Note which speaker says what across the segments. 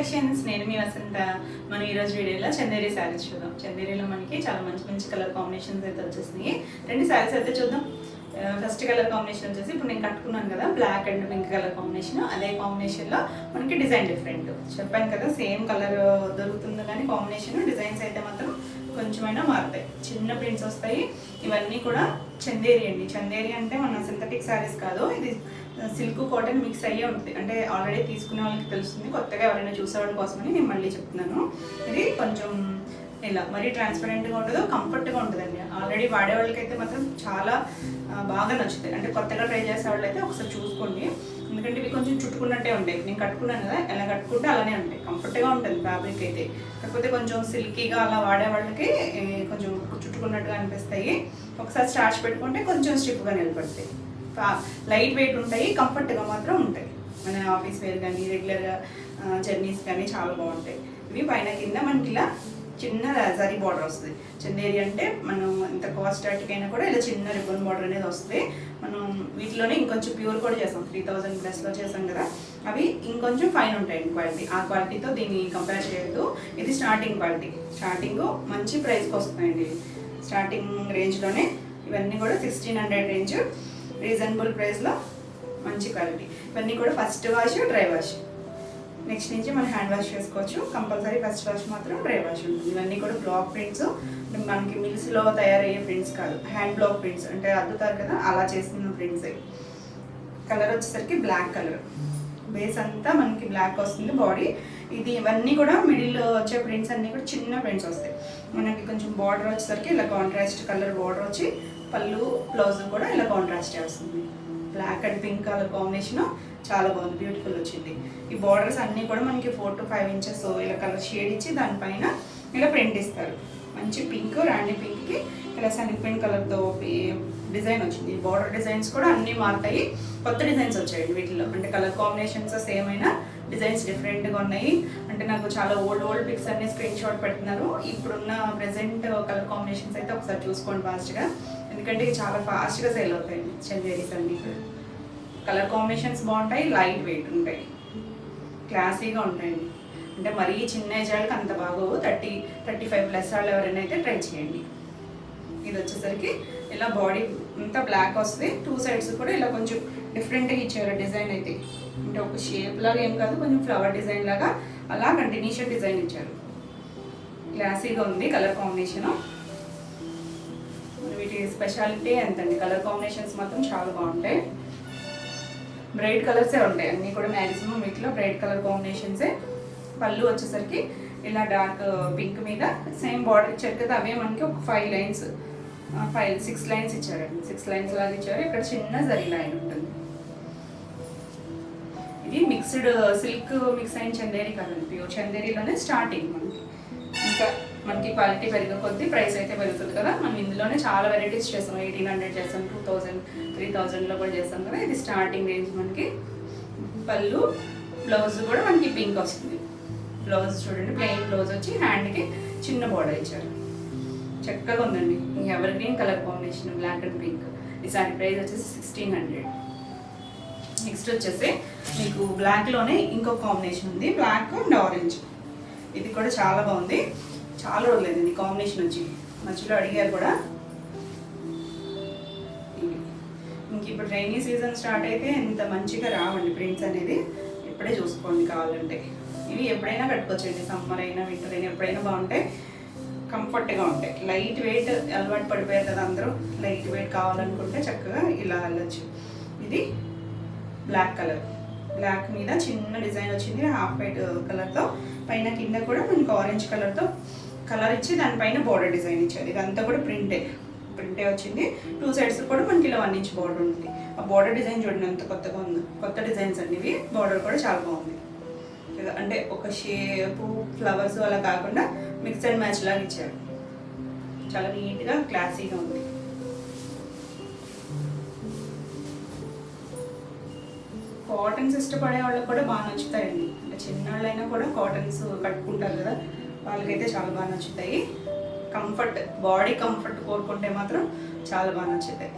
Speaker 1: Collections. నేను మీ వసంత. మనం ఈరోజు వీడియోలో చందేరి శారీస్ చూద్దాం. చందేరిలో మనకి చాలా మంచి మంచి కలర్ కాంబినేషన్స్ అయితే వచ్చేసినాయి. రెండు శారీస్ అయితే చూద్దాం. ఫస్ట్ కలర్ కాంబినేషన్ వచ్చేసి ఇప్పుడు నేను కట్టుకున్నాను కదా, black and pink colour combination. అదే కాంబినేషన్లో మనకి డిజైన్ డిఫరెంట్. చెప్పాను కదా సేమ్ కలర్ దొరుకుతుంది కానీ కాంబినేషన్ డిజైన్స్ అయితే మాత్రం కొంచెమైనా మారుతాయి. చిన్న ప్రింట్స్ వస్తాయి. ఇవన్నీ కూడా చందేరి అండి. చందేరి అంటే మన సింథటిక్ శారీస్ కాదు, ఇది సిల్క్ కాటన్ మిక్స్ అయ్యే ఉంటుంది. అంటే ఆల్రెడీ తీసుకునే వాళ్ళకి తెలుస్తుంది, కొత్తగా ఎవరైనా చూసేవాళ్ళ కోసమని నేను మళ్ళీ చెప్తున్నాను. ఇది కొంచెం ఇలా మరీ ట్రాన్స్పరెంట్గా ఉండదు, కంఫర్ట్గా ఉంటుందండి. ఆల్రెడీ వాడే వాళ్ళకైతే మాత్రం చాలా బాగా నచ్చుతాయి. అంటే కొత్తగా ట్రై చేసే వాళ్ళు అయితే ఒకసారి చూసుకోండి, ఎందుకంటే ఇవి కొంచెం చుట్టుకున్నట్టే ఉంటాయి. నేను కట్టుకున్నాను కదా, ఎలా కట్టుకుంటే అలానే ఉంటాయి. కంఫర్ట్గా ఉంటుంది ఫ్యాబ్రిక్ అయితే. కాకపోతే కొంచెం సిల్కీగా అలా వాడే వాళ్ళకి కొంచెం చుట్టుకున్నట్టుగా అనిపిస్తాయి. ఒకసారి స్టార్చ్ పెట్టుకుంటే కొంచెం స్టిఫ్గా నిలబడతాయి. లైట్ వెయిట్ ఉంటాయి, కంఫర్ట్గా మాత్రం ఉంటాయి. మన ఆఫీస్ వేర్ కానీ రెగ్యులర్గా జర్నీస్ కానీ చాలా బాగుంటాయి. ఇవి పైన కింద మనకి ఇలా చిన్న జరీ బార్డర్ వస్తుంది. చందేరి అంటే మనం ఎంత కాస్ట్ అయినా కూడా ఇలా చిన్న రిబ్బన్ బార్డర్ అనేది వస్తుంది. మనం వీటిలోనే ఇంకొంచెం ప్యూర్ కూడా చేస్తాం, 3000+ చేస్తాం కదా, అవి ఇంకొంచెం ఫైన్ ఉంటాయండి క్వాలిటీ. ఆ క్వాలిటీతో దీన్ని కంపేర్ చేయొద్దు. ఇది స్టార్టింగ్ క్వాలిటీ. స్టార్టింగ్ మంచి ప్రైస్కి వస్తున్నాయండి. స్టార్టింగ్ రేంజ్లోనే ఇవన్నీ కూడా 1600 రేంజ్, రీజనబుల్ ప్రైస్లో మంచి క్వాలిటీ. ఇవన్నీ కూడా first wash, dry wash. Next నుంచి మనం హ్యాండ్ వాష్ చేసుకోవచ్చు. కంపల్సరీ ఫస్ట్ వాష్ మాత్రం డ్రై వాష్ ఉంటుంది. ఇవన్నీ కూడా బ్లాక్ ప్రింట్స్, మనకి మిల్స్లో తయారయ్యే ప్రింట్స్ కాదు, హ్యాండ్ బ్లాక్ ప్రింట్స్ అంటే అద్దుతారు కదా అలా చేసిన ప్రింట్స్. కలర్ వచ్చేసరికి బ్లాక్ కలర్, బేస్ అంతా మనకి బ్లాక్ వస్తుంది బాడీ. ఇవన్నీ కూడా మిడిల్లో వచ్చే ప్రింట్స్ అన్నీ కూడా చిన్న ప్రింట్స్ వస్తాయి. మనకి కొంచెం బార్డర్ వచ్చేసరికి ఇలా కాంట్రాస్ట్ కలర్ బార్డర్ వచ్చి, పళ్ళు బ్లౌజ్ కూడా ఇలా కాంట్రాస్ట్ వస్తుంది. Black and pink colour combination చాలా బాగుంది, బ్యూటిఫుల్ వచ్చింది. ఈ బార్డర్స్ అన్నీ కూడా మనకి 4 to 5 ఇంచెస్ ఇలా కలర్ షేడ్ ఇచ్చి దానిపైన ఇలా ప్రింట్ ఇస్తారు. మంచి పింక్, రాండీ పింక్కి ఇలా సన్నిపింక్ కలర్తో డిజైన్ వచ్చింది. ఈ బార్డర్ డిజైన్స్ కూడా అన్నీ మారుతాయి. కొత్త డిజైన్స్ వచ్చాయండి వీటిలో. అంటే కలర్ కాంబినేషన్స్ సేమ్ అయినా డిజైన్స్ డిఫరెంట్గా ఉన్నాయి. అంటే నాకు చాలా ఓల్డ్ పిక్స్ అన్ని స్క్రీన్ షాట్ పెడుతున్నారు. ఇప్పుడున్న ప్రెజెంట్ కలర్ కాంబినేషన్స్ అయితే ఒకసారి చూసుకోండి ఫాస్ట్గా, ఎందుకంటే చాలా ఫాస్ట్గా సేల్ అవుతాయి చందేరీస్ అన్నీ. కలర్ కాంబినేషన్స్ బాగుంటాయి, లైట్ వెయిట్ ఉంటాయి, క్లాసీగా ఉంటాయండి. అంటే మరీ చిన్న ఏజ్ వాళ్ళకి అంత బాగోవు. 30-35+ వాళ్ళు ఎవరైనా అయితే ట్రై చేయండి. ఇది వచ్చేసరికి ఇలా బాడీ అంతా బ్లాక్ వస్తుంది. 2 sides కూడా ఇలా కొంచెం డిఫరెంట్గా ఇచ్చారు డిజైన్ అయితే. అంటే ఒక షేప్ లాగా ఏం కాదు, కొంచెం ఫ్లవర్ డిజైన్ లాగా అలా కంటిన్యూషన్ డిజైన్ ఇచ్చారు. క్లాసీగా ఉంది కలర్ కాంబినేషన్. వీటి స్పెషాలిటీ ఎంతండి, కలర్ కాంబినేషన్స్ మాత్రం చాలా బాగుంటాయి. బ్రైట్ కలర్సే ఉంటాయి అన్నీ కూడా, మ్యాక్సిమం వీటిలో బ్రైట్ కలర్ కాంబినేషన్సే. పళ్ళు వచ్చేసరికి ఇలా డార్క్ పింక్ మీద సేమ్ బార్డర్ ఇచ్చారు కదా, అవే మనకి ఒక 6 లైన్స్ ఇచ్చారండి. 6 లైన్స్ లాగా ఇచ్చారు. ఇక్కడ చిన్న జరీ లైన్ ఉంటుంది. ఇది మిక్స్డ్ సిల్క్ మిక్స్ అయిన చందేరి కాదండి, ప్యూర్ చందేరిలోనే స్టార్టింగ్. ఇంకా మనకి క్వాలిటీ పెరిగే కొద్దీ ప్రైస్ అయితే పెరుగుతుంది కదా. మనం ఇందులోనే చాలా వెరైటీస్ చేస్తాం. 1800 చేస్తాం, 2000, 3000లో కూడా చేస్తాం కదా. ఇది స్టార్టింగ్ రేంజ్. మనకి పళ్ళు బ్లౌజ్ కూడా మనకి పింక్ వస్తుంది. బ్లౌజ్ చూడండి, ప్లెయిన్ బ్లౌజ్ వచ్చి హ్యాండ్కి చిన్న బార్డర్ ఇచ్చారు. చక్కగా ఉందండి. Evergreen colour combination, black and pink. ఈ సారీ ప్రైస్ వచ్చేసి 1600. నెక్స్ట్ వచ్చేసి మీకు బ్లాక్లోనే ఇంకో కాంబినేషన్ ఉంది, బ్లాక్ అండ్ ఆరెంజ్. ఇది కూడా చాలా బాగుంది. చాలా రోజులేదు ఈ కాంబినేషన్ వచ్చి, మధ్యలో అడిగారు కూడా. ఇంక ఇప్పుడు రైనీ సీజన్ స్టార్ట్ అయితే ఎంత మంచిగా రావండి ప్రింట్స్ అనేది. ఇప్పుడే చూసుకోండి కావాలంటే. ఇవి ఎప్పుడైనా కట్టుకోవచ్చండి, సమ్మర్ అయినా వింటర్ అయినా ఎప్పుడైనా బాగుంటాయి, కంఫర్ట్గా ఉంటాయి. లైట్ వెయిట్ అలవాటు పడిపోయారు కదా అందరూ, లైట్ వెయిట్ కావాలనుకుంటే చక్కగా ఇలా వెళ్ళచ్చు. ఇది బ్లాక్ కలర్, బ్లాక్ మీద చిన్న డిజైన్ వచ్చింది హాఫ్ వైట్ కలర్తో. పైన కింద కూడా మనకి ఆరెంజ్ కలర్తో కలర్ ఇచ్చి దానిపైన బార్డర్ డిజైన్ ఇచ్చారు. ఇదంతా కూడా ప్రింటే వచ్చింది. 2 sides కూడా మనకి ఇలా 1 inch బార్డర్ ఉంది. ఆ బార్డర్ డిజైన్ చూడండి ఎంత కొత్తగా ఉంది. కొత్త డిజైన్స్ అండి ఇవి. బార్డర్ కూడా చాలా బాగుంది. అంటే ఒక షేపు ఫ్లవర్స్ అలా కాకుండా మిక్స్ అండ్ మ్యాచ్ లాగా ఇచ్చారు. చాలా నీట్గా క్లాసీగా ఉంది. కాటన్స్ ఇష్టపడే వాళ్ళకి కూడా బాగా నచ్చుతాయండి. అంటే చిన్నవాళ్ళైనా కూడా కాటన్స్ కట్టుకుంటారు కదా, వాళ్ళకైతే చాలా బాగా నచ్చుతాయి. బాడీ కంఫర్ట్ కోరుకుంటే మాత్రం చాలా బాగా నచ్చుతాయి.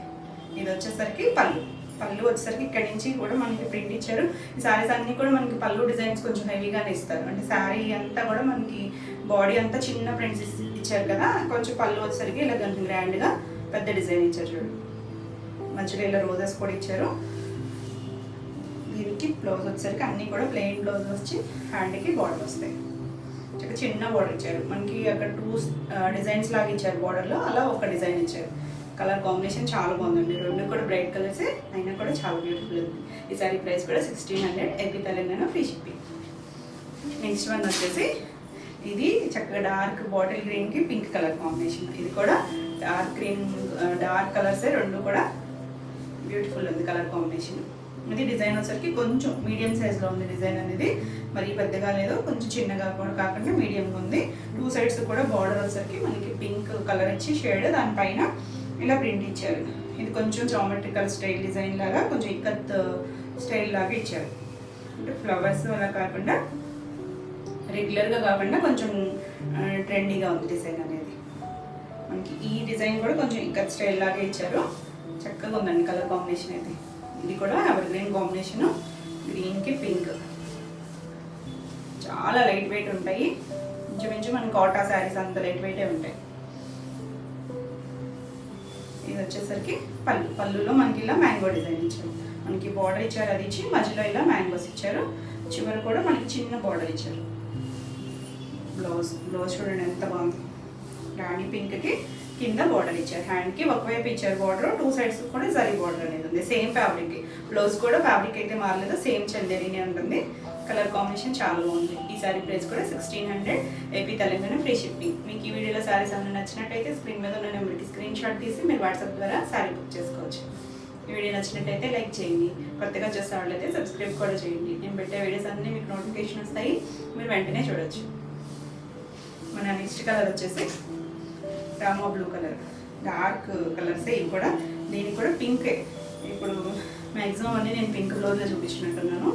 Speaker 1: ఇది వచ్చేసరికి పళ్ళు పళ్ళు వచ్చేసరికి ఇక్కడ నుంచి కూడా మనకి ప్రింట్ ఇచ్చారు. ఈ శారీస్ అన్నీ కూడా మనకి పళ్ళు డిజైన్స్ కొంచెం హెవీగానే ఇస్తారు. అంటే శారీ అంతా కూడా మనకి బాడీ అంతా చిన్న ప్రింట్స్ ఇచ్చారు కదా, కొంచెం పళ్ళు వచ్చేసరికి ఇలా కొంచెం గ్రాండ్గా పెద్ద డిజైన్ ఇచ్చారు. చూడు మధ్యలో ఇలా రోజెస్ కూడా ఇచ్చారు. దీనికి బ్లౌజ్ వచ్చేసరికి అన్నీ కూడా ప్లెయిన్ బ్లౌజ్ వచ్చి హ్యాండ్కి బార్డర్ వస్తాయి. చిన్న బార్డర్ ఇచ్చారు మనకి, అక్కడ 2 డిజైన్స్ లాగా ఇచ్చారు బార్డర్లో, అలా ఒక డిజైన్ ఇచ్చారు. కలర్ కాంబినేషన్ చాలా బాగుందండి. రెండు కూడా బ్రైట్ కలర్స్ అయినా కూడా చాలా బ్యూటిఫుల్ ఉంది. ఈ సారీ ప్రైస్ కూడా 1600 AP Telangana free shipping. Next one వచ్చేసి ఇది చక్కగా డార్క్ బాటిల్ గ్రీన్కి పింక్ కలర్ కాంబినేషన్. ఇది కూడా డార్క్ గ్రీన్ డార్క్ కలర్సే రెండు కూడా బ్యూటిఫుల్ ఉంది కలర్ కాంబినేషన్. ఇది డిజైన్ వచ్చేసరికి కొంచెం మీడియం సైజ్లో ఉంది డిజైన్ అనేది, మరీ పెద్దగా లేదు, కొంచెం చిన్నగా కూడా కాకుండా మీడియంగా ఉంది. 2 సైడ్స్ కూడా బార్డర్ వచ్చేసరికి మనకి పింక్ కలర్ ఇచ్చి షేడ్ దానిపైన ఇలా ప్రింట్ ఇచ్చారు. ఇది కొంచెం జామెట్రికల్ స్టైల్ డిజైన్ లాగా కొంచెం ఇక్కత్ స్టైల్ లాగా ఇచ్చారు. అంటే ఫ్లవర్స్ అలా కాకుండా రెగ్యులర్గా కాకుండా కొంచెం ట్రెండీగా ఉంది డిజైన్ అనేది. మనకి ఈ డిజైన్ కూడా కొంచెం ఇక్కత్ స్టైల్ లాగా ఇచ్చారు. చక్కగా ఉందండి కలర్ కాంబినేషన్ అయితే. ఇది కూడా ఎవర్ గ్రీన్ కాంబినేషను, గ్రీన్కి పింక్. చాలా లైట్ వెయిట్ ఉంటాయి, ఇంచుమించు మన కాటా శారీస్ అంత లైట్ వెయిటే ఉంటాయి. ఇది వచ్చేసరికి పళ్ళులో మనకి ఇలా మ్యాంగో డిజైన్ ఇచ్చారు. మనకి బార్డర్ ఇచ్చారు, అది ఇచ్చి మధ్యలో ఇలా మ్యాంగోస్ ఇచ్చారు. చివరి కూడా మనకి చిన్న బార్డర్ ఇచ్చారు. బ్లౌజ్ చూడండి ఎంత బాగుంది. రాణి పింక్కి కింద బార్డర్ ఇచ్చారు. హ్యాండ్కి ఒకవైపు ఇచ్చారు బార్డర్, 2 సైడ్స్ కూడా జరీ బార్డర్ అనేది ఉంది. సేమ్ ఫ్యాబ్రిక్, బ్లౌజ్ కూడా ఫ్యాబ్రిక్ అయితే మారలేదు, సేమ్ చందేరీనే ఉంటుంది. కలర్ కాంబినేషన్ చాలా బాగుంది. ఈ సారీ ప్రైస్ కూడా 1600 ఏపీ తెలంగాణ ఫ్రీ షిప్పింగ్. మీకు ఈ వీడియోలో శారీస్ అన్నీ నచ్చినట్టయితే స్క్రీన్ మీద ఉన్న నెంబర్కి స్క్రీన్ షాట్ తీసి మీరు వాట్సాప్ ద్వారా శారీ బుక్ చేసుకోవచ్చు. ఈ వీడియో నచ్చినట్టయితే లైక్ చేయండి, కొత్తగా చూసే వాళ్ళైతే సబ్స్క్రైబ్ కూడా చేయండి. నేను పెట్టే వీడియోస్ అన్నీ మీకు నోటిఫికేషన్ వస్తాయి, మీరు వెంటనే చూడొచ్చు. మన నెక్స్ట్ కలర్ వచ్చేసి రామా బ్లూ కలర్, డార్క్ కలర్సే ఇవి కూడా. దీనికి కూడా పింకే. ఇప్పుడు మ్యాక్సిమం అన్నీ నేను పింక్ బ్లౌజ్లో చూపించినట్టున్నాను.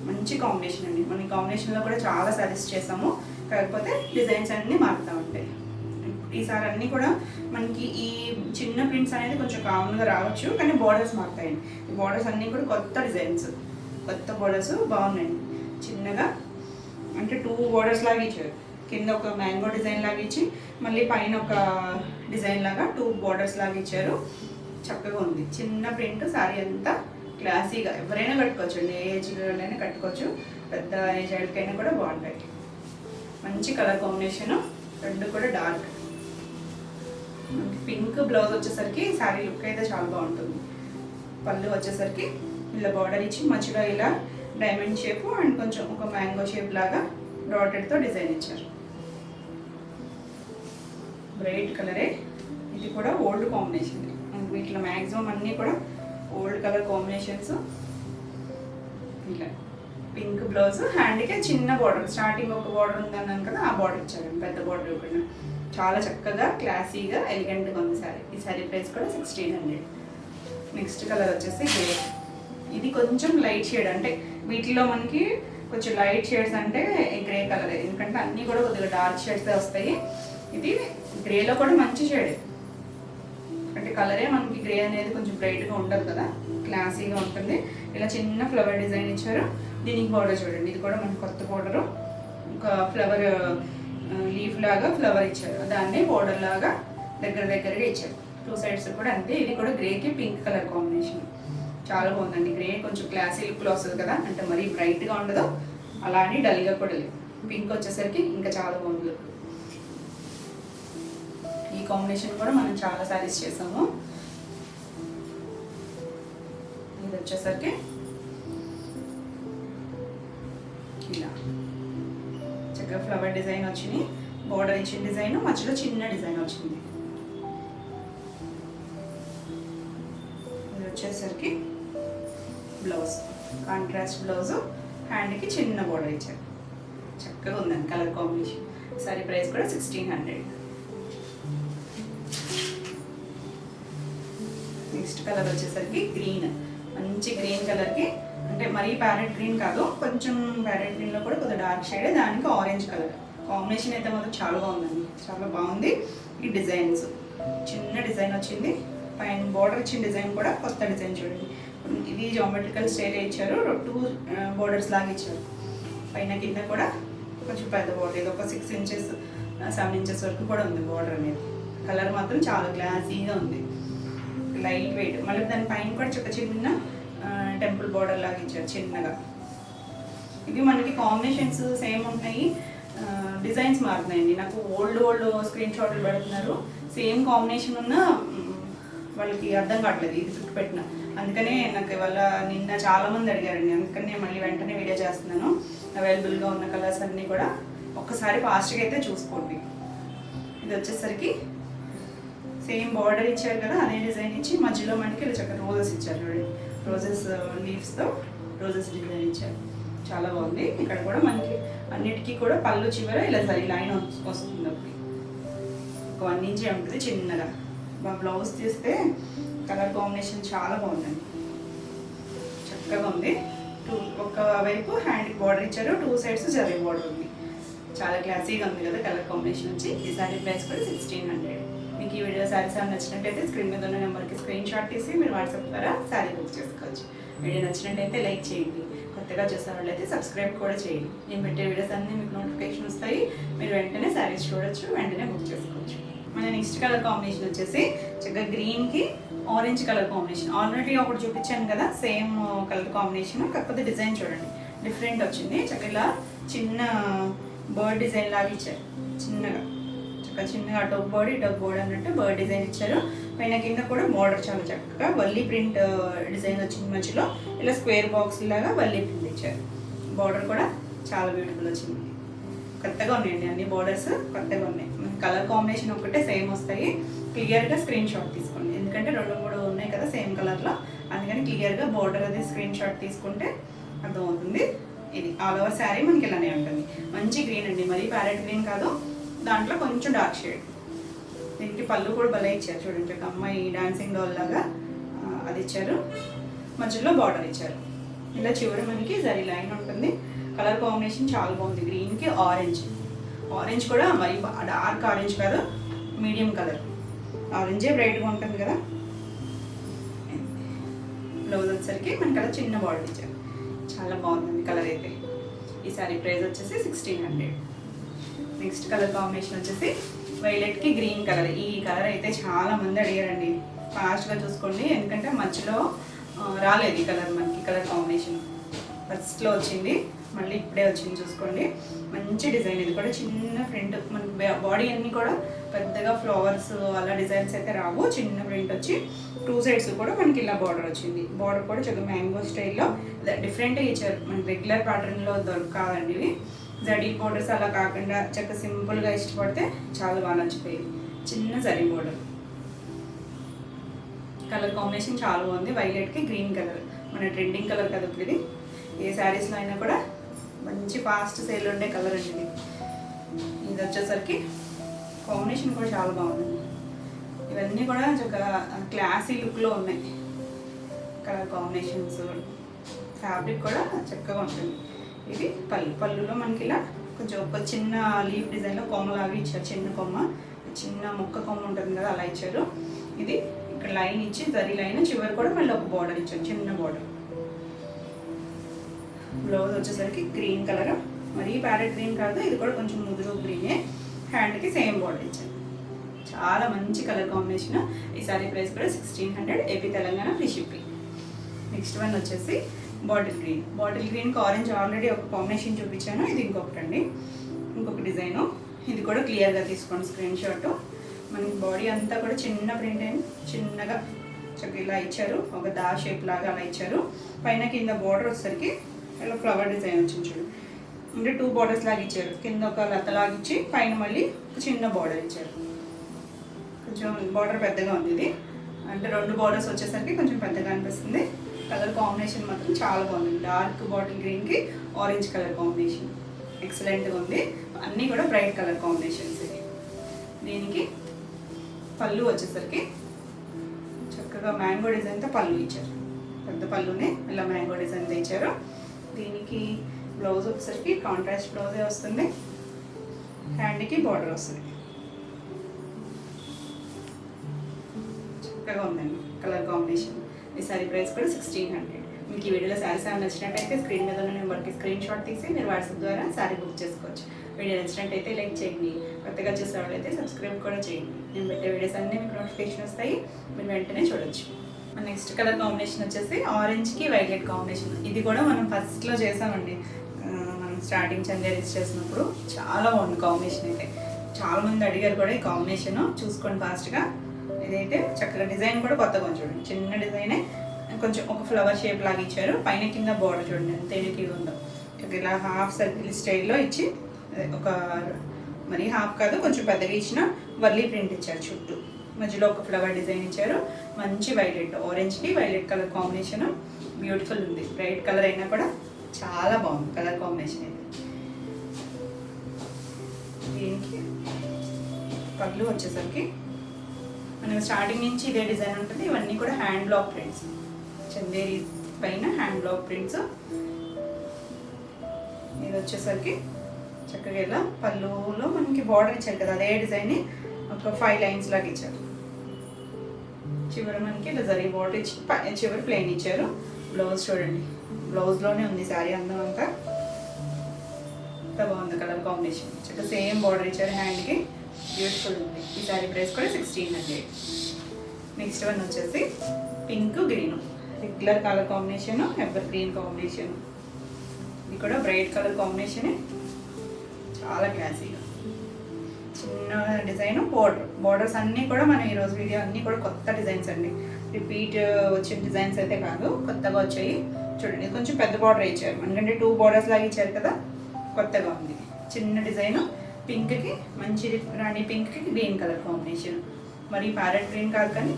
Speaker 1: మంచి కాంబినేషన్ అండి. మన కాంబినేషన్లో కూడా చాలా సారీస్ చేసాము, కాకపోతే డిజైన్స్ అన్నీ మారుతూ ఉంటాయి. ఈసారి అన్నీ కూడా మనకి ఈ చిన్న ప్రింట్స్ అనేది కొంచెం కామన్గా రావచ్చు, కానీ బార్డర్స్ మారుతాయండి. ఈ బార్డర్స్ అన్నీ కూడా కొత్త డిజైన్స్, కొత్త బార్డర్స్ బాగున్నాయండి. చిన్నగా అంటే 2 బార్డర్స్ లాగా ఇచ్చారు. కింద ఒక మ్యాంగో డిజైన్ లాగా ఇచ్చి మళ్ళీ పైన ఒక డిజైన్ లాగా 2 బార్డర్స్ లాగా ఇచ్చారు. చక్కగా ఉంది. చిన్న ప్రింట్, సారీ అంతా క్లాసీగా ఎవరైనా కట్టుకోవచ్చు అండి, ఏ ఏజ్ వాళ్ళైనా కట్టుకోవచ్చు, పెద్ద ఏజ్ వాళ్ళకైనా కూడా బాగుంటాయి. మంచి కలర్ కాంబినేషను, రెండు కూడా డార్క్. పింక్ బ్లౌజ్ వచ్చేసరికి శారీ లుక్ అయితే చాలా బాగుంటుంది. పళ్ళు వచ్చేసరికి ఇలా బార్డర్ ఇచ్చి మధ్యలో ఇలా డైమండ్ షేప్ అండ్ కొంచెం ఒక మ్యాంగో షేప్ లాగా డాటెడ్తో డిజైన్ ఇచ్చారు. బ్రైట్ కలరే. ఇది కూడా ఓల్డ్ కాంబినేషన్. వీటిలో మ్యాక్సిమం అన్నీ కూడా ఓల్డ్ కలర్ కాంబినేషన్స్. ఇలా పింక్ బ్లౌజ్, హ్యాండ్కి చిన్న బార్డర్, స్టార్టింగ్ ఒక బార్డర్ ఉందన్నాను కదా, ఆ బార్డర్ ఇచ్చారు, పెద్ద బార్డర్ ఇవ్వకుండా. చాలా చక్కగా క్లాసీగా ఎలిగెంట్గా ఉంది సారీ. ఈ సారీ ప్రైస్ కూడా 1600. నెక్స్ట్ కలర్ వచ్చేసి గ్రే. ఇది కొంచెం లైట్ షేడ్, అంటే వీటిలో మనకి కొంచెం లైట్ షేడ్స్ అంటే గ్రే కలర్, ఎందుకంటే అన్నీ కూడా కొద్దిగా డార్క్ షేడ్స్ వస్తాయి. ఇది గ్రేలో కూడా మంచి షేడ్, అంటే కలరే మనకి గ్రే అనేది కొంచెం బ్రైట్గా ఉండదు కదా, క్లాసీగా ఉంటుంది. ఇలా చిన్న ఫ్లవర్ డిజైన్ ఇచ్చారు. దీనికి బార్డర్ చూడండి, ఇది కూడా మనకి కొత్త బార్డరు, ఒక ఫ్లవర్ లీఫ్ లాగా ఫ్లవర్ ఇచ్చారు, దాన్ని బార్డర్ లాగా దగ్గరగా ఇచ్చారు. 2 సైడ్స్ కూడా అంతే. ఇది కూడా గ్రేకి పింక్ కలర్ కాంబినేషన్ చాలా బాగుందండి. గ్రే కొంచెం క్లాసీ లుక్లో వస్తుంది కదా, అంటే మరీ బ్రైట్గా ఉండదు, అలా అని డల్గా కూడా లేదు. పింక్ వచ్చేసరికి ఇంకా చాలా బాగుంది లుక్. ఈ కాంబినేషన్ కూడా మనం చాలా సారీస్ చేసాము. ఇది వచ్చేసరికి ఇలా చక్కగా ఫ్లవర్ డిజైన్ వచ్చింది, బోర్డర్ ఇచ్చిన డిజైన్, మధ్యలో చిన్న డిజైన్ వచ్చింది. ఇది వచ్చేసరికి బ్లౌజ్, కాంట్రాస్ట్ బ్లౌజ్, హ్యాండ్కి చిన్న బోర్డర్ ఇచ్చారు. చక్కగా ఉందండి కలర్ కాంబినేషన్. సారీ ప్రైస్ కూడా 1600. నెక్స్ట్ కలర్ వచ్చేసరికి గ్రీన్, మంచి గ్రీన్ కలర్కి, అంటే మరీ ప్యారెట్ గ్రీన్ కాదు, కొంచెం ప్యారెట్ గ్రీన్లో కూడా కొద్దిగా డార్క్ షేడ్, దానికి ఆరెంజ్ కలర్ కాంబినేషన్ అయితే మాత్రం చాలా బాగుందండి, చాలా బాగుంది. ఈ డిజైన్స్ చిన్న డిజైన్ వచ్చింది, పైన బార్డర్ ఇచ్చిన డిజైన్ కూడా కొత్త డిజైన్ చూడండి, ఇది జామెట్రికల్ స్టైల్ ఇచ్చారు, 2 బోర్డర్స్ లాగా ఇచ్చారు. పైన కింద కూడా కొంచెం పెద్ద బోర్డర్, ఇది ఒక 6 ఇంచెస్ 7 ఇంచెస్ వరకు కూడా ఉంది బోర్డర్ అనేది. కలర్ మాత్రం చాలా గ్లాసీగా ఉంది, లైట్ వెయిట్. మళ్ళీ దాని పైన కూడా చిన్న టెంపుల్ బోర్డర్ లాగా ఇచ్చారు చిన్నగా. ఇవి మనకి కాంబినేషన్స్ సేమ్ ఉంటాయి, డిజైన్స్ మారుతున్నాయండి. నాకు ఓల్డ్ స్క్రీన్ షాట్లు పెడుతున్నారు, సేమ్ కాంబినేషన్ ఉన్న వాళ్ళకి అర్థం కావట్లేదు ఇది చుట్టూ పెట్టిన. అందుకనే నాకు ఇవాళ నిన్న చాలామంది అడిగారండి, అందుకని నేను మళ్ళీ వెంటనే వీడియో చేస్తున్నాను. అవైలబుల్గా ఉన్న కలర్స్ అన్నీ కూడా ఒక్కసారి ఫాస్ట్గా అయితే చూసుకోండి. ఇది వచ్చేసరికి సేమ్ బార్డర్ ఇచ్చారు కదా, అదే డిజైన్ ఇచ్చి మధ్యలో మనకి ఇలా చక్కగా రోజెస్ ఇచ్చారు చూడండి, రోజెస్ లీవ్స్తో రోజెస్ డిజైన్ ఇచ్చారు, చాలా బాగుంది. ఇక్కడ కూడా మనకి అన్నిటికీ కూడా పళ్ళు చివర ఇలా సరి లైన్ వస్తుంది, ఒకటి ఒక 1 ఇంచ్ ఉంటుంది చిన్నగా. బ్లౌజ్ తీస్తే కలర్ కాంబినేషన్ చాలా బాగుందండి, చక్కగా ఉంది. ఒక వైపు హ్యాండ్కి బార్డర్ ఇచ్చారు, 2 సైడ్స్ జరీ బార్డర్ ఉంది, చాలా క్లాసీగా ఉంది కదా కలర్ కాంబినేషన్ వచ్చి. ఈ సారీ ప్రైస్ కూడా 1600. మీకు ఈ వీడియో శారీస్ నచ్చినట్టయితే స్క్రీన్ మీద ఉన్న నెంబర్కి స్క్రీన్ షాట్ తీసి మీరు వాట్సాప్ ద్వారా శారీ బుక్ చేసుకోవచ్చు. వీడియో నచ్చినట్టయితే లైక్ చేయండి, కొత్తగా చూసే వాళ్ళైతే సబ్స్క్రైబ్ కూడా చేయండి. నేను పెట్టే వీడియోస్ అన్నీ మీకు నోటిఫికేషన్ వస్తాయి, మీరు వెంటనే శారీస్ చూడొచ్చు, వెంటనే బుక్ చేసుకోవచ్చు. మన నెక్స్ట్ కలర్ కాంబినేషన్ వచ్చేసి చక్కగా గ్రీన్కి ఆరెంజ్ కలర్ కాంబినేషన్. ఆల్రెడీ ఒకటి చూపించాను కదా సేమ్ కలర్ కాంబినేషన్, కాకపోతే డిజైన్ చూడండి డిఫరెంట్ వచ్చింది. చక్కగా చిన్న బర్డ్ డిజైన్ లాగా ఇచ్చారు, చిన్నగా టోప్ బోర్డ్ అన్నట్టు బర్డ్ డిజైన్ ఇచ్చారు. పైన కింద కూడా బార్డర్ చాలా చక్కగా వల్లీ ప్రింట్ డిజైన్ వచ్చింది, మధ్యలో ఇలా స్క్వేర్ బాక్స్ లాగా వల్లీ ప్రింట్ ఇచ్చారు. బార్డర్ కూడా చాలా బ్యూటిఫుల్ వచ్చింది, కొత్తగా ఉన్నాయండి అన్ని బార్డర్స్ కొత్తగా ఉన్నాయి. కలర్ కాంబినేషన్ ఒకటే సేమ్ వస్తాయి, క్లియర్గా స్క్రీన్ షాట్ తీసుకోండి, ఎందుకంటే 2-3 ఉన్నాయి కదా సేమ్ కలర్లో, అందుకని క్లియర్గా బార్డర్ అది స్క్రీన్ షాట్ తీసుకుంటే అర్థమవుతుంది. ఇది ఆల్ ఓవర్ శారీ మనకి ఇలానే ఉంటుంది. మంచి గ్రీన్ అండి, మరీ ప్యారెట్ గ్రీన్ కాదు, దాంట్లో కొంచెం డార్క్ షేడ్. దీనికి పళ్ళు కూడా భలే ఇచ్చారు చూడండి, ఒక అమ్మాయి డాన్సింగ్ డాల్ లాగా అది ఇచ్చారు, మధ్యలో బార్డర్ ఇచ్చారు. ఇలా చివరి మనకి జరీ లైన్ ఉంటుంది. కలర్ కాంబినేషన్ చాలా బాగుంది, గ్రీన్కి ఆరెంజ్ కూడా మరి డార్క్ ఆరెంజ్ కాదు, మీడియం కలర్. ఆరెంజే బ్రైట్గా ఉంటుంది కదా. బ్లౌజ్ వచ్చేసరికి మనకి అలా చిన్న బార్డర్ ఇచ్చారు, చాలా బాగుంది కలర్ అయితే. ఈ సారీ ప్రైస్ వచ్చేసి 1600. నెక్స్ట్ కలర్ కాంబినేషన్ వచ్చేసి వైలెట్కి గ్రీన్ కలర్. ఈ కలర్ అయితే చాలా మంది అడిగారండి, ఫాస్ట్గా చూసుకోండి, ఎందుకంటే మధ్యలో రాలేదు ఈ కలర్. మనకి కలర్ కాంబినేషన్ ఫస్ట్లో వచ్చింది, మళ్ళీ ఇప్పుడే వచ్చింది చూసుకోండి. మంచి డిజైన్, ఇది కూడా చిన్న ప్రింట్. మనకి బాడీ అన్నీ కూడా పెద్దగా ఫ్లవర్స్ అలా డిజైన్స్ అయితే రావు, చిన్న ప్రింట్ వచ్చి 2 సైడ్స్ కూడా మనకి ఇలా బార్డర్ వచ్చింది. బార్డర్ కూడా చక్కగా మ్యాంగో స్టైల్లో డిఫరెంట్గా ఇచ్చారు, మనకి రెగ్యులర్ ప్యాటర్న్లో దొరకాలండి ఇవి. జరీ బోర్డర్స్ అలా కాకుండా చక్కగా సింపుల్గా ఇష్టపడితే చాలా బాగా నచ్చిపోయి చిన్న జరీ బోర్డర్. కలర్ కాంబినేషన్ చాలా బాగుంది, వైలెట్కి గ్రీన్ కలర్, మన ట్రెండింగ్ కలర్ కదా ఇప్పుడు ఇది. ఏ శారీస్లో అయినా కూడా మంచి ఫాస్ట్ సేల్ ఉండే కలర్ అండి ఇది. వచ్చేసరికి కాంబినేషన్ కూడా చాలా బాగుంది. ఇవన్నీ కూడా చక్కగా క్లాసీ లుక్లో ఉన్నాయి కలర్ కాంబినేషన్స్. ఫ్యాబ్రిక్ కూడా చక్కగా ఉంటుంది. ఇది పళ్ళులో మనకి ఇలా కొంచెం ఒక చిన్న లీఫ్ డిజైన్లో కొమ్మలాగా ఇచ్చారు, చిన్న కొమ్మ, చిన్న ముక్క కొమ్మ ఉంటుంది కదా అలా ఇచ్చారు. ఇది ఇక్కడ లైన్ ఇచ్చి జరీ లైన్ చివరి కూడా మళ్ళీ ఒక బార్డర్ ఇచ్చారు, చిన్న బార్డర్. బ్లౌజ్ వచ్చేసరికి గ్రీన్ కలర్, మరీ ప్యారెట్ గ్రీన్ కాదు, ఇది కూడా కొంచెం ముదురు గ్రీనే. హ్యాండ్కి సేమ్ బార్డర్ ఇచ్చారు, చాలా మంచి కలర్ కాంబినేషన్. ఈ సారీ ప్రైస్ కూడా 1600, AP Telangana free shipping. Next one వచ్చేసి బాటిల్ గ్రీన్కి ఆరెంజ్ ఆల్రెడీ ఒక కాంబినేషన్ చూపించాను, ఇది ఇంకొకటి అండి, ఇంకొక డిజైను. ఇది కూడా క్లియర్గా తీసుకోండి స్క్రీన్ షాట్. మనకి బాడీ అంతా కూడా చిన్న ప్రింట్ అయిన చిన్నగా చక్కగా ఇలా ఇచ్చారు, ఒక దా షేప్ లాగా అలా ఇచ్చారు. పైన కింద బార్డర్ వచ్చేసరికి ఇలా ఫ్లవర్ డిజైన్ వచ్చింది చూడు, అంటే 2 బార్డర్స్ లాగా ఇచ్చారు. కింద ఒక లతలాగా ఇచ్చి పైన మళ్ళీ చిన్న బార్డర్ ఇచ్చారు. కొంచెం బార్డర్ పెద్దగా ఉంది ఇది, అంటే 2 బార్డర్స్ వచ్చేసరికి కొంచెం పెద్దగా అనిపిస్తుంది. కలర్ కాంబినేషన్ మాత్రం చాలా బాగుంది, డార్క్ బాటిల్ గ్రీన్కి ఆరెంజ్ కలర్ కాంబినేషన్ ఎక్సలెంట్గా ఉంది. అన్నీ కూడా బ్రైట్ కలర్ కాంబినేషన్స్. దీనికి పళ్ళు వచ్చేసరికి చక్కగా మ్యాంగో డిజైన్తో పళ్ళు ఇచ్చారు, పెద్ద పళ్ళునే ఇలా మ్యాంగో డిజైన్తో ఇచ్చారు. దీనికి బ్లౌజ్ వచ్చేసరికి కాంట్రాస్ట్ బ్లౌజే వస్తుంది, హ్యాండ్కి బార్డర్ వస్తుంది. చక్కగా ఉందండి కలర్ కాంబినేషన్. ఈ సారీ ప్రైస్ కూడా 1600. మీకు ఈ వీడియోలో శారీస్ ఏమైనా నచ్చినట్టయితే స్క్రీన్ మీద ఉన్న నెంబర్కి స్క్రీన్ షాట్ తీసి మీరు వాట్సాప్ ద్వారా శారీ బుక్ చేసుకోవచ్చు. వీడియో నచ్చినట్టయితే లైక్ చేయండి, కొత్తగా చూసే వాళ్ళైతే సబ్స్క్రైబ్ కూడా చేయండి. నేను పెట్టే వీడియోస్ అన్నీ మీకు నోటిఫికేషన్ వస్తాయి, మీరు వెంటనే చూడొచ్చు. నెక్స్ట్ కలర్ కాంబినేషన్ వచ్చేసి ఆరెంజ్కి వైలెట్ కాంబినేషన్. ఇది కూడా మనం ఫస్ట్లో చేసామండి, మనం స్టార్టింగ్ చందేరీస్ చేసినప్పుడు. చాలా బాగుంది కాంబినేషన్ అయితే. చాలామంది అడిగారు కూడా ఈ కాంబినేషన్, చూసుకోండి ఫాస్ట్గా. ఇదైతే చక్కగా డిజైన్ కూడా కొత్తగా చూడండి, చిన్న డిజైనే, కొంచెం ఒక ఫ్లవర్ షేప్ లాగా ఇచ్చారు. పైన కింద బార్డర్ చూడండి ఎంత ఎడిటివ్ ఉందో. ఇలా హాఫ్ సర్కిల్ స్టైల్లో ఇచ్చి, ఒక మరి హాఫ్ కాదు కొంచెం పెద్దగా ఇచ్చిన వర్లీ ప్రింట్ ఇచ్చారు. చుట్టూ మధ్యలో ఒక ఫ్లవర్ డిజైన్ ఇచ్చారు. మంచి వైలెట్, ఆరెంజ్కి వైలెట్ కలర్ కాంబినేషన్ బ్యూటిఫుల్ ఉంది. బ్రైట్ కలర్ అయినా కూడా చాలా బాగుంది కలర్ కాంబినేషన్ అయితే. దీనికి పళ్ళు వచ్చేసరికి మనం స్టార్టింగ్ నుంచి ఇదే డిజైన్ ఉంటుంది. ఇవన్నీ కూడా హ్యాండ్ బ్లాక్ ప్రింట్స్, చందేరి పైన హ్యాండ్ బ్లాక్ ప్రింట్స్. ఇది వచ్చేసరికి చక్కగా ఇలా పళ్ళులో మనకి బార్డర్ ఇచ్చారు కదా, అదే డిజైన్ ఒక 5 లైన్స్ లాగా ఇచ్చారు. చివరి మనకి ఇలా జరీ బార్డర్ ఇచ్చి చివరి ప్లెయిన్ ఇచ్చారు. బ్లౌజ్ చూడండి, బ్లౌజ్లోనే ఉంది శారీ అందం అంతా. ఎంత బాగుంది కలర్ కాంబినేషన్. చక్కగా సేమ్ బార్డర్ ఇచ్చారు హ్యాండ్కి, బ్యూటిఫుల్ ఉంది. ఈ శారీ ప్రైస్ కూడా 1600. నెక్స్ట్ వన్ వచ్చేసి pink green, regular colour combination, ever green combination. ఇది కూడా బ్రైట్ కలర్ కాంబినేషనే, చాలా క్లాసీగా. చిన్న డిజైన్, బార్డర్స్ అన్నీ కూడా మనం ఈరోజు వీడియో అన్నీ కూడా కొత్త డిజైన్స్ అండి. రిపీట్ వచ్చిన డిజైన్స్ అయితే కాదు, కొత్తగా వచ్చాయి. చూడండి కొంచెం పెద్ద బార్డర్ ఇచ్చారు, ఎందుకంటే 2 బార్డర్స్ లాగా ఇచ్చారు కదా, కొత్తగా ఉంది. చిన్న డిజైన్, పింక్కి మంచి రాణి పింక్కి గ్రీన్ కలర్ కాంబినేషన్. మరి ప్యారెట్ గ్రీన్ కాదు కానీ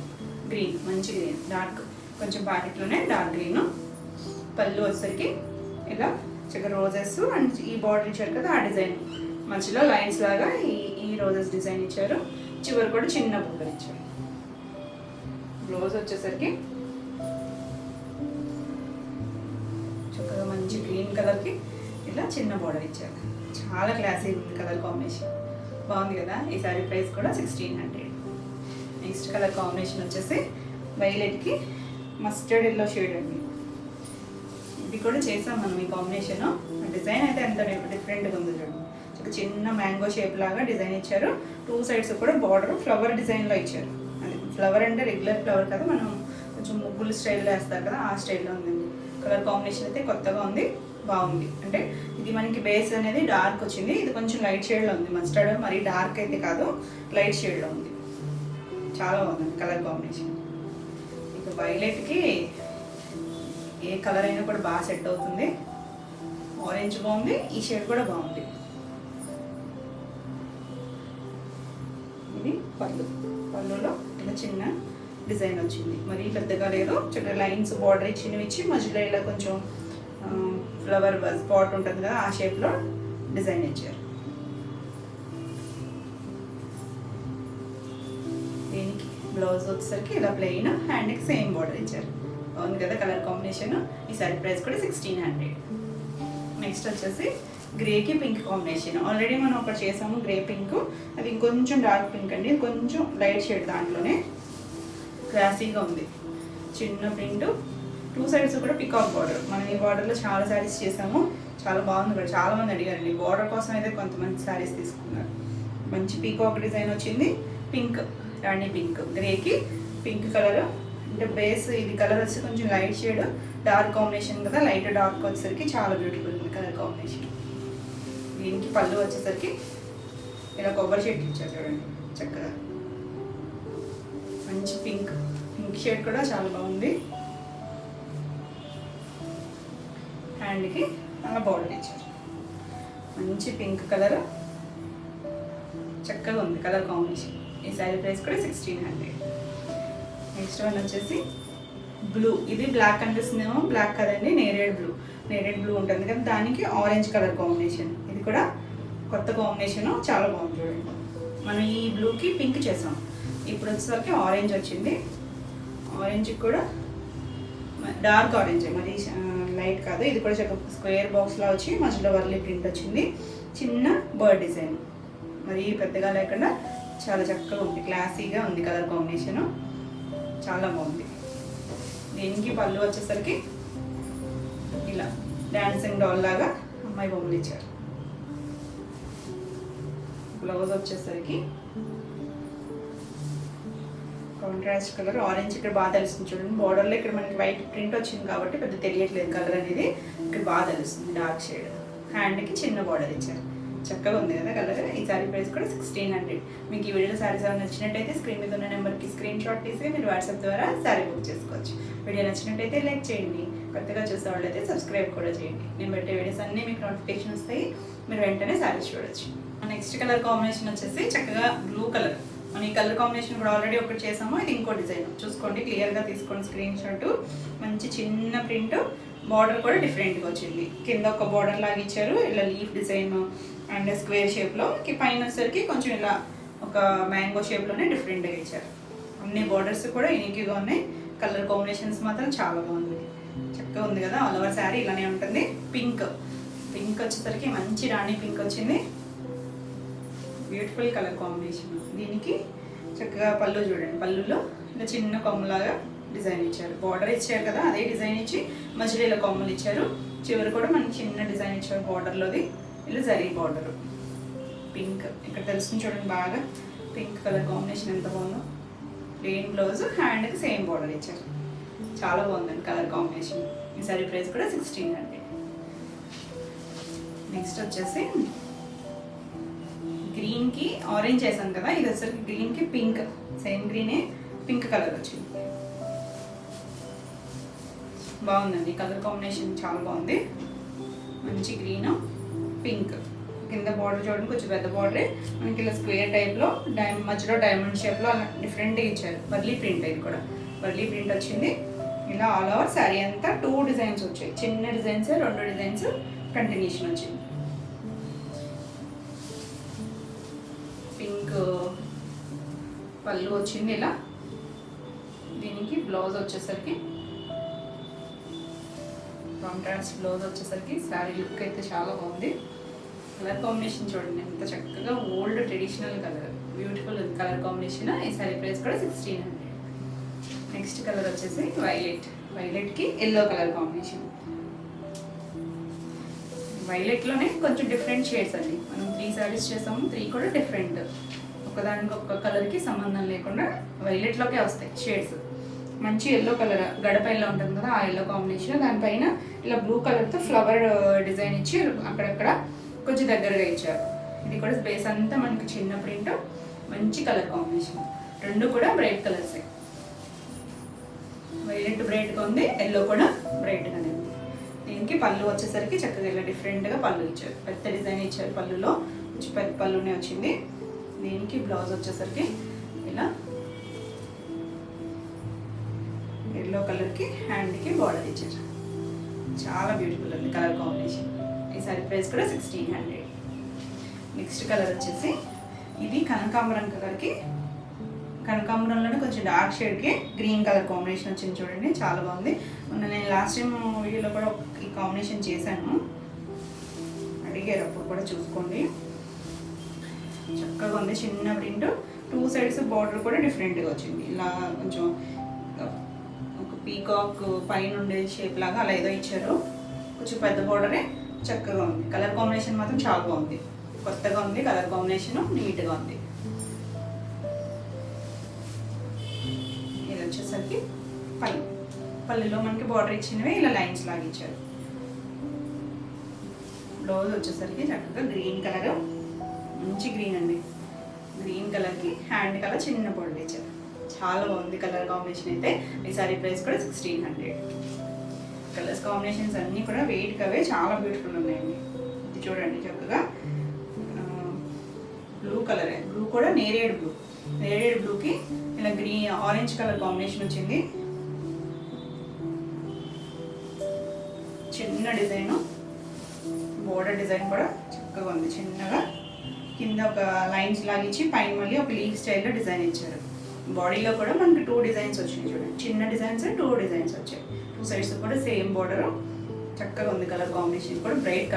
Speaker 1: గ్రీన్, మంచి గ్రీన్, డార్క్ కొంచెం ప్యారెట్లోనే డార్క్ గ్రీన్. పళ్ళు వచ్చేసరికి ఇలా చక్కగా రోజెస్ అండ్ ఈ బార్డర్ ఇచ్చారు కదా, ఆ డిజైన్ మధ్యలో లైన్స్ లాగా ఈ రోజెస్ డిజైన్ ఇచ్చారు. చివరి కూడా చిన్న బుగ్గలు ఇచ్చారు. బ్లౌజ్ వచ్చేసరికి చక్కగా మంచి గ్రీన్ కలర్కి ఇలా చిన్న బార్డర్ ఇచ్చారు. చాలా క్లాసీ ఉంది కలర్ కాంబినేషన్, బాగుంది కదా. ఈ సారీ ప్రైస్ కూడా 1600. నెక్స్ట్ కలర్ కాంబినేషన్ వచ్చేసి వైలెట్కి మస్టర్డ్ ఎల్లో షేడ్ అండి. ఇది కూడా చేసాం మనం ఈ కాంబినేషన్. డిజైన్ అయితే ఎంత డిఫరెంట్గా ఉంది చూడండి. చిన్న మ్యాంగో షేప్ లాగా డిజైన్ ఇచ్చారు. 2 సైడ్స్ కూడా బార్డర్ ఫ్లవర్ డిజైన్లో ఇచ్చారు. అది ఫ్లవర్ అంటే రెగ్యులర్ ఫ్లవర్ కదా, మనం కొంచెం ముగ్గులు స్టైల్లో వేస్తారు కదా, ఆ స్టైల్లో ఉందండి. కలర్ కాంబినేషన్ అయితే కొత్తగా ఉంది, బాగుంది. అంటే ఇది మనకి బేస్ అనేది డార్క్ వచ్చింది, ఇది కొంచెం లైట్ షేడ్లో ఉంది. మస్టర్డ్ మరి డార్క్ అయితే కాదు, లైట్ షేడ్లో ఉంది. చాలా బాగుంది కలర్ కాంబినేషన్. ఇక వైలెట్కి ఏ కలర్ అయినా కూడా బాగా సెట్ అవుతుంది. ఆరెంజ్ బాగుంది, ఈ షేడ్ కూడా బాగుంది. ఇది పళ్ళులో ఇలా చిన్న డిజైన్ వచ్చింది, మరి పెద్దగా లేదు. చిన్న లైన్స్ బార్డర్ ఇచ్చినవి ఇచ్చి మధ్యలో ఇలా కొంచెం ఫ్లవర్ స్పాట్ ఉంటుంది కదా, ఆ షేప్లో డిజైన్ ఇచ్చారు. దీనికి బ్లౌజ్ వచ్చేసరికి ఇలా ప్లెయిన్, హ్యాండ్కి సేమ్ బార్డర్ ఇచ్చారు. బాగుంది కదా కలర్ కాంబినేషన్. ఈ సారీ ప్రైస్ కూడా 1600. నెక్స్ట్ వచ్చేసి గ్రేకి పింక్ కాంబినేషన్. ఆల్రెడీ మనం ఒకటి చేసాము గ్రే పింక్, అది ఇంకొంచెం డార్క్ పింక్ అండి, ఇది కొంచెం లైట్ షేడ్, దాంట్లోనే క్లాసీగా ఉంది. చిన్న ప్రింట్, 2 సైడ్స్ కూడా పికాక్ బార్డర్. మనం ఈ బార్డర్లో చాలా శారీస్ చేసాము, చాలా బాగుంది కూడా. చాలామంది అడిగారండి బార్డర్ కోసం అయితే కొంతమంది శారీస్ తీసుకున్నారు. మంచి పీకాక్ డిజైన్ వచ్చింది. పింక్, రాణి పింక్, గ్రేకి పింక్ కలర్. అంటే బేస్ ఇది కలర్ వచ్చి కొంచెం లైట్ షేడ్, డార్క్ కాంబినేషన్ కదా, లైట్ డార్క్ వచ్చేసరికి చాలా బ్యూటిఫుల్ ఉంది కలర్ కాంబినేషన్. దీనికి పళ్ళు వచ్చేసరికి ఇలా కొబ్బరి షేడ్ ఇచ్చారు చూడండి, చక్కగా మంచి పింక్ షేడ్ కూడా చాలా బాగుంది. హ్యాండ్కి అలా బార్డర్ ఇచ్చారు, మంచి పింక్ కలర్, చక్కగా ఉంది కలర్ కాంబినేషన్. ఈ శారీ ప్రైస్ కూడా 1600. నెక్స్ట్ వన్ వచ్చేసి బ్లూ. ఇది బ్లాక్ కనిపిస్తుందేమో, బ్లాక్ కదండి, నేరేడ్ బ్లూ ఉంటుంది కదా, దానికి ఆరెంజ్ కలర్ కాంబినేషన్. ఇది కూడా కొత్త కాంబినేషన్, చాలా బాగుంది చూడండి. మనం ఈ బ్లూకి పింక్ చేసాం, ఇప్పుడు వచ్చేసరికి ఆరెంజ్ వచ్చింది. ఆరెంజ్కి కూడా డార్క్ ఆరెంజ్, మరి లైట్ కాదు. ఇది కూడా స్క్వేర్ బాక్స్లా వచ్చి మధ్యలో వర్లీ ప్రింట్ వచ్చింది. చిన్న బర్డ్ డిజైన్, మరి పెద్దగా లేకుండా చాలా చక్కగా ఉంది, క్లాసీగా ఉంది కలర్ కాంబినేషను, చాలా బాగుంది. దీనికి పళ్ళు వచ్చేసరికి ఇలా డాన్సింగ్ డాల్ లాగా అమ్మాయి బొమ్మలు ఇచ్చారు. బ్లౌజ్ వచ్చేసరికి కాంట్రాస్ట్ కలర్ ఆరెంజ్, ఇక్కడ బాగా తెలుస్తుంది చూడండి. బార్డర్లో ఇక్కడ మనకి వైట్ ప్రింట్ వచ్చింది కాబట్టి పెద్ద తెలియట్లేదు కలర్ అనేది, ఇక్కడ బాగా తెలుస్తుంది డార్క్ షేడ్. హ్యాండ్కి చిన్న బార్డర్ ఇచ్చారు, చక్కగా ఉంది కదా కలర్. ఈ శారీ ప్రైస్ కూడా 1600. మీకు ఈ వీడియో శారీస్ ఏమైనా నచ్చినట్టయితే స్క్రీన్ మీద ఉన్న నెంబర్కి స్క్రీన్ షాట్ తీసి మీరు వాట్సాప్ ద్వారా శారీ బుక్ చేసుకోవచ్చు. వీడియో నచ్చినట్టయితే లైక్ చేయండి, కొత్తగా చూసే వాళ్ళైతే సబ్స్క్రైబ్ కూడా చేయండి. నేను పెట్టే వీడియోస్ అన్నీ మీకు నోటిఫికేషన్ వస్తాయి, మీరు వెంటనే శారీస్ చూడొచ్చు. నెక్స్ట్ కలర్ కాంబినేషన్ వచ్చేసి చక్కగా బ్లూ కలర్. మనం ఈ కలర్ కాంబినేషన్ కూడా ఆల్రెడీ ఒకటి చేసాము, ఇది ఇంకో డిజైన్. చూసుకోండి, క్లియర్గా తీసుకోండి స్క్రీన్ షాట్. మంచి చిన్న ప్రింట్, బార్డర్ కూడా డిఫరెంట్గా వచ్చింది. కింద ఒక బార్డర్ లాగా ఇచ్చారు, ఇలా లీఫ్ డిజైన్ అండ్ స్క్వేర్ షేప్లో. పైన వచ్చేసరికి కొంచెం ఇలా ఒక మ్యాంగో షేప్లోనే డిఫరెంట్గా ఇచ్చారు. అన్ని బార్డర్స్ కూడా యూనిక్గా ఉన్నాయి. కలర్ కాంబినేషన్స్ మాత్రం చాలా బాగుంది, చక్కగా ఉంది కదా. ఆల్ ఓవర్ శారీ ఇలానే ఉంటుంది. పింక్ వచ్చేసరికి మంచి రాణి పింక్ వచ్చింది, బ్యూటిఫుల్ కలర్ కాంబినేషన్. దీనికి చక్కగా పళ్ళు చూడండి, పళ్ళులో ఇలా చిన్న కొమ్మలాగా డిజైన్ ఇచ్చారు. బార్డర్ ఇచ్చారు కదా, అదే డిజైన్ ఇచ్చి మధ్యలో ఇలా కొమ్మలు ఇచ్చారు. చివరి కూడా మనకి చిన్న డిజైన్ ఇచ్చారు బార్డర్లోది, ఇలా జరీ బార్డర్. పింక్ ఇక్కడ తెలుస్తుంది చూడండి, బాగా పింక్ కలర్ కాంబినేషన్ ఎంత బాగుందో. ప్లెయిన్ బ్లౌజ్, హ్యాండ్కి సేమ్ బార్డర్ ఇచ్చారు, చాలా బాగుందండి కలర్ కాంబినేషన్. ఈ సారీ ప్రైస్ కూడా 1600. నెక్స్ట్ వచ్చేసి గ్రీన్కి ఆరెంజ్ వేసాను కదా, ఇది వచ్చేసరికి గ్రీన్కి పింక్, సేమ్ గ్రీనే పింక్ కలర్ వచ్చింది. బాగుందండి కలర్ కాంబినేషన్, చాలా బాగుంది. మంచి గ్రీన్ పింక్, కింద బార్డర్ చూడండి కొంచెం పెద్ద బార్డరే, మనకి ఇలా స్క్వేర్ టైప్లో మధ్యలో డైమండ్ షేప్లో అలా డిఫరెంట్గా ఇచ్చారు. వర్లీ ప్రింట్, ఇది కూడా వర్లీ ప్రింట్ వచ్చింది. ఇలా ఆల్ ఓవర్ శారీ అంతా 2 డిజైన్స్ వచ్చాయి, చిన్న డిజైన్స్ 2 డిజైన్స్ కంటిన్యూషన్ వచ్చింది. పింక్ పళ్ళు వచ్చింది ఇలా. దీనికి బ్లౌజ్ వచ్చేసరికి కాంట్రాస్ట్ బ్లౌజ్ వచ్చేసరికి శారీ లుక్ అయితే చాలా బాగుంది. కలర్ కాంబినేషన్ చూడండి ఎంత చక్కగా, old traditional colour, beautiful colour combination. ఈ శారీ ప్రైస్ కూడా 1600. నెక్స్ట్ కలర్ వచ్చేసి వైలెట్కి ఎల్లో కలర్ కాంబినేషన్. వైలెట్లోనే కొంచెం డిఫరెంట్ షేడ్స్ అండి. మనం 3 శారీస్ చేసాము, 3 కూడా డిఫరెంట్, ఒకదానికి ఒక్క కలర్కి సంబంధం లేకుండా వైలెట్లోకే వస్తాయి షేడ్స్. మంచి ఎల్లో కలర్, గడప ఎల్లో ఉంటుంది కదా, ఆ ఎల్లో కాంబినేషన్. దానిపైన ఇలా బ్లూ కలర్తో ఫ్లవర్ డిజైన్ ఇచ్చి అక్కడక్కడ కొంచెం దగ్గరగా ఇచ్చారు. ఇది కూడా స్పేస్ అంతా మనకి చిన్న ప్రింట్, మంచి కలర్ కాంబినేషన్. 2 కూడా బ్రైట్ కలర్సే. వైలెట్ బ్రైట్గా ఉంది, ఎల్లో కూడా బ్రైట్గానే ఉంది. దీనికి పళ్ళు వచ్చేసరికి చక్కగా ఇలా డిఫరెంట్గా పళ్ళు ఇచ్చారు, పెద్ద డిజైన్ ఇచ్చారు. పళ్ళులో కొంచెం పెద్ద పళ్ళునే వచ్చింది. దీనికి బ్లౌజ్ వచ్చేసరికి ఇలా ఎల్లో కలర్కి హ్యాండ్కి బార్డర్ ఇచ్చారు, చాలా బ్యూటిఫుల్ ఉంది కలర్ కాంబినేషన్. ఈ సారీ ప్రైస్ కూడా 1600. నెక్స్ట్ కలర్ వచ్చేసి ఇది కనకాంబరం కలర్కి, కనకాంబరంలోనే కొంచెం డార్క్ షేడ్కి గ్రీన్ కలర్ కాంబినేషన్ వచ్చింది చూడండి, చాలా బాగుంది. మొన్న నేను లాస్ట్ టైం వీడియోలో కూడా ఈ కాంబినేషన్ చేశాను, అడిగారు అప్పుడు కూడా చూసుకోండి. చక్కగా ఉంది, చిన్న ప్రింట్, 2 సైడ్స్ బార్డర్ కూడా డిఫరెంట్గా వచ్చింది. ఇలా కొంచెం ఒక పీకాక్ పైన ఉండే షేప్ లాగా అలా ఏదో ఇచ్చారు, కొంచెం పెద్ద బార్డరే, చక్కగా ఉంది. కలర్ కాంబినేషన్ మాత్రం చాలా బాగుంది, కొత్తగా ఉంది కలర్ కాంబినేషన్, నీట్గా ఉంది. ఇది వచ్చేసరికి పళ్ళులో మనకి బార్డర్ ఇచ్చినవి ఇలా లైన్స్ లాగా ఇచ్చారు. బ్లౌజ్ వచ్చేసరికి చక్కగా గ్రీన్ కలర్, మంచి గ్రీన్ అండి, గ్రీన్ కలర్కి హ్యాండ్ కలర్ చిన్న బార్డర్ ఇచ్చారు, చాలా బాగుంది కలర్ కాంబినేషన్. అయితే ఈ సారీ ప్రైస్ కూడా 1600. కలర్స్ కాంబినేషన్స్ అన్నీ కూడా వెయిట్ అవే చాలా బ్యూటిఫుల్ ఉన్నాయండి. ఇది చూడండి చక్కగా బ్లూ కలర్, బ్లూ కూడా నేరేడ్ బ్లూకి ఇలా గ్రీన్ ఆరెంజ్ కలర్ కాంబినేషన్ వచ్చింది. చిన్న డిజైన్, బోర్డర్ డిజైన్ కూడా చక్కగా ఉంది, చిన్నగా కింద ఒక లైన్స్ లాగిచ్చి పైన మళ్ళీ ఒక లీఫ్ స్టైల్లో డిజైన్ ఇచ్చారు. బాడీలో కూడా మనకి 2 డిజైన్స్ వచ్చినాయి చూడండి, చిన్న డిజైన్స్ 2 డిజైన్స్ వచ్చాయి. 2 సైడ్స్ కూడా సేమ్ బార్డర్, చక్కగా ఉంది కలర్ కాంబినేషన్ కూడా బ్రైట్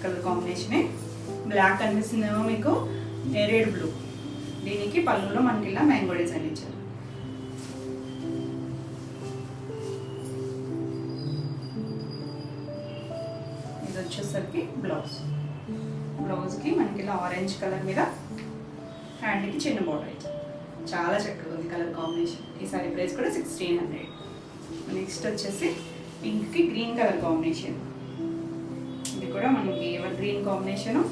Speaker 1: కలర్ కాంబినేషనే. బ్లాక్ కనిపిస్తుందేమో మీకు, నేరేడ్ బ్లూ. దీనికి పళ్ళులో మనకి ఇలా మ్యాంగో డిజైన్ ఇచ్చారు. వచ్చేసరికి బ్లౌజ్కి మనకి ఇలా ఆరెంజ్ కలర్ మీద హ్యాండ్కి చిన్న బార్డర్ అయితే చాలా చక్కగా ఉంది కలర్ కాంబినేషన్. ఈ సారీ ప్రైస్ కూడా 1600. నెక్స్ట్ వచ్చేసి పింక్కి గ్రీన్ కలర్ కాంబినేషన్. ఇది కూడా మనకి ఎవర్ గ్రీన్ కాంబినేషను.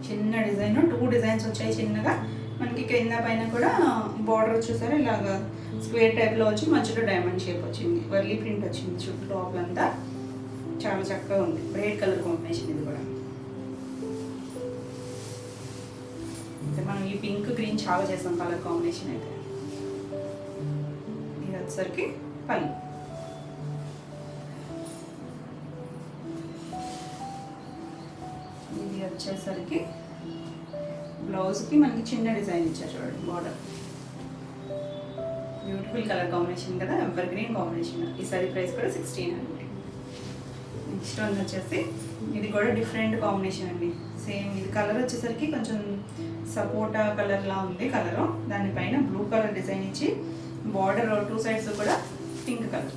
Speaker 1: చిన్న డిజైన్, 2 డిజైన్స్ వచ్చాయి చిన్నగా. మనకి కింద పైన కూడా బార్డర్ వచ్చేసరి ఇలాగా స్క్వేర్ టైప్లో వచ్చి మధ్యలో డైమండ్ షేప్ వచ్చింది, వర్లీ ప్రింట్ వచ్చింది చుట్టూ లోపలంతా. చాలా చక్కగా ఉంది, బ్రైట్ కలర్ కాంబినేషన్. ఇది కూడా అంటే మనం ఈ పింక్ గ్రీన్ చాలా చేసాం కలర్ కాంబినేషన్ అయితే. ఇది వచ్చేసరికి పళ్ళు. ఇది వచ్చేసరికి బ్లౌజ్కి మనకి చిన్న డిజైన్ ఇచ్చారు చూడండి, బార్డర్. బ్యూటిఫుల్ కలర్ కాంబినేషన్ కదా, ఎవర్ గ్రీన్ కాంబినేషన్. ఈ సారీ ప్రైస్ కూడా 1600. నెక్స్ట్ వన్ వచ్చేసి ఇది కూడా డిఫరెంట్ కాంబినేషన్ అండి. సేమ్ ఇది కలర్ వచ్చేసరికి కొంచెం సపోటా కలర్లా ఉంది కలరు. దానిపైన బ్లూ కలర్ డిజైన్ ఇచ్చి బార్డర్ 2 సైడ్స్ కూడా పింక్ కలర్.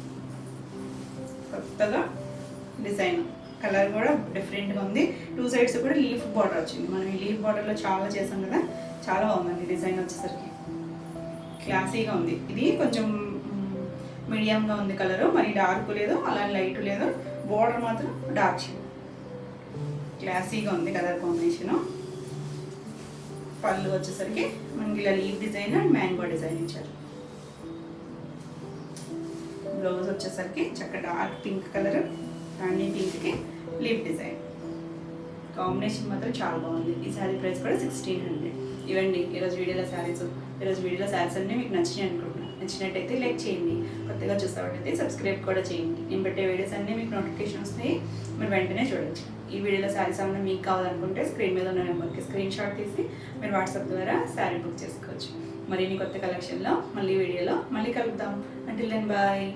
Speaker 1: కొత్తగా డిజైన్, కలర్ కూడా డిఫరెంట్గా ఉంది. 2 సైడ్స్ కూడా లీఫ్ బార్డర్ వచ్చింది. మనం ఈ లీఫ్ బార్డర్లో చాలా చేసాం కదా, చాలా బాగుందండి డిజైన్ వచ్చేసరికి. క్లాసీగా ఉంది. ఇది కొంచెం మీడియంగా ఉంది కలరు, మరి డార్క్ లేదు అలా లైట్ లేదు. బార్డర్ మాత్రం డార్క్ షేడ్. క్లాసీగా ఉంది కలర్ కాంబినేషను. పళ్ళు వచ్చేసరికి మనకి ఇలా leaf design and mango design ఇచ్చారు. బ్లౌజ్ వచ్చేసరికి చక్కగా డార్క్ పింక్ కలర్, రాణి పింక్కి లీఫ్ డిజైన్. కాంబినేషన్ మాత్రం చాలా బాగుంది. ఈ శారీ ప్రైస్ కూడా 1600. ఇవ్వండి ఈరోజు వీడియోలో శారీస్. ఈరోజు వీడియోలో శారీస్ అన్నీ మీకు నచ్చినాయి అనుకుంటున్నాను. నచ్చినట్టయితే లైక్ చేయండి, కొత్తగా చూసేవాళ్ళైతే సబ్స్క్రైబ్ కూడా చేయండి. నేను పెట్టే వీడియోస్ అన్నీ మీకు నోటిఫికేషన్ వస్తాయి, మీరు వెంటనే చూడొచ్చు. ఈ వీడియోలో శారీస్ ఏమన్నా మీకు కావాలనుకుంటే స్క్రీన్ మీద ఉన్న నెంబర్కి స్క్రీన్ షాట్ తీసి మీరు వాట్సాప్ ద్వారా శారీ బుక్ చేసుకోవచ్చు. మరిన్ని కొత్త కలెక్షన్లో మళ్ళీ వీడియోలో మళ్ళీ కలుద్దాం. Until then bye.